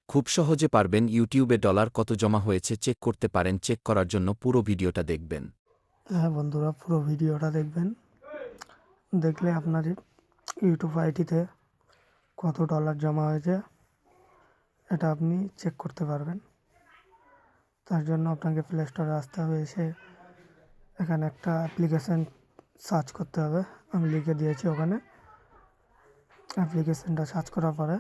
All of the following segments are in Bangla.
খুব সহজে পারবেন ইউটিউবে ডলার কত জমা হয়েছে চেক করতে পারেন। চেক করার জন্য পুরো ভিডিওটা দেখবেন। হ্যাঁ বন্ধুরা, পুরো ভিডিওটা দেখবেন। দেখলে আপনার ইউটিউব আইডিতে কত ডলার জমা হয়েছে এটা আপনি চেক করতে পারবেন। তার জন্য আপনাকে প্লে স্টোরে আসতে হবে, এসে এখানে একটা অ্যাপ্লিকেশান সার্চ করতে হবে। আমি লিখে দিয়েছি ওখানে। অ্যাপ্লিকেশানটা সার্চ করার পরে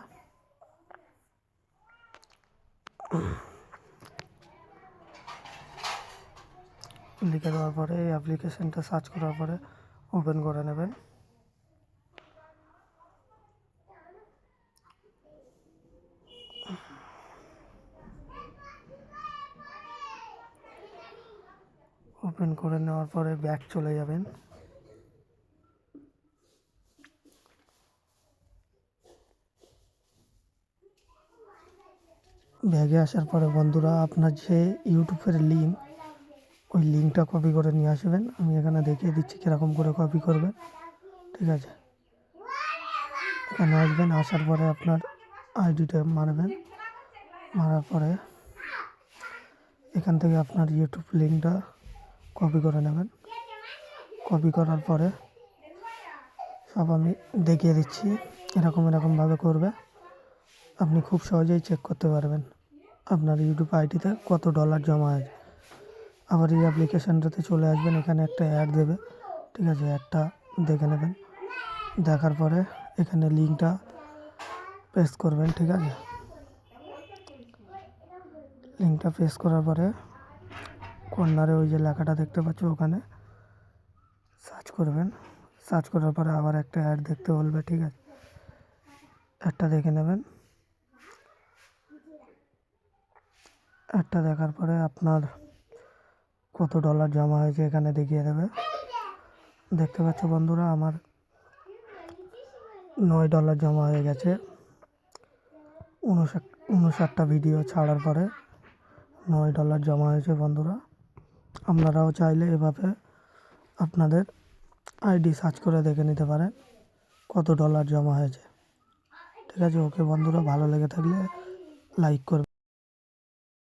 লিখে দেওয়ার পরে এই অ্যাপ্লিকেশানটা সার্চ করার পরে ওপেন করে নেবেন। ওপেন করে নেওয়ার পরে ব্যাক চলে যাবেন। ব্যাগে আসার পরে বন্ধুরা, আপনার যে ইউটিউবের লিঙ্ক, ওই লিঙ্কটা কপি করে নিয়ে আসবেন। আমি এখানে দেখিয়ে দিচ্ছি কীরকম করে কপি করবেন। ঠিক আছে, এখানে আসবেন। আসার পরে আপনার আইডিটা মারবেন। মারার পরে এখান থেকে আপনার ইউটিউব লিঙ্কটা কপি করে নেবেন। কপি করার পরে সব আমি দেখিয়ে দিচ্ছি, এরকমভাবে করবে। আপনি খুব সহজেই চেক করতে পারবেন আপনার ইউটিউব আইডিতে কত ডলার জমা আছে। আবার এই অ্যাপ্লিকেশানটাতে চলে আসবেন, এখানে একটা অ্যাড দেবে। ঠিক আছে, অ্যাডটা দেখে নেবেন। দেখার পরে এখানে লিঙ্কটা পেস্ট করবেন। ঠিক আছে, লিঙ্কটা পেস্ট করার পরে কর্নারে ওই যে লেখাটা দেখতে পাচ্ছ, ওখানে সার্চ করবেন। সার্চ করার পরে আবার একটা অ্যাড দেখতে বলবে। ঠিক আছে, অ্যাডটা দেখে নেবেন। অ্যাডটা দেখার পরে আপনার কত ডলার জমা হয়েছে এখানে দেখিয়ে দেবে। দেখতে পাচ্ছ বন্ধুরা, আমার $9 জমা হয়ে গেছে। 59টা ভিডিও ছাড়ার পরে $9 জমা হয়েছে বন্ধুরা। আপনারাও চাইলে এভাবে আপনাদের আইডি সার্চ করে দেখে নিতে পারেন কত ডলার জমা হয়েছে। ঠিক আছে, ওকে বন্ধুরা, ভালো লেগে থাকলে লাইক করবেন।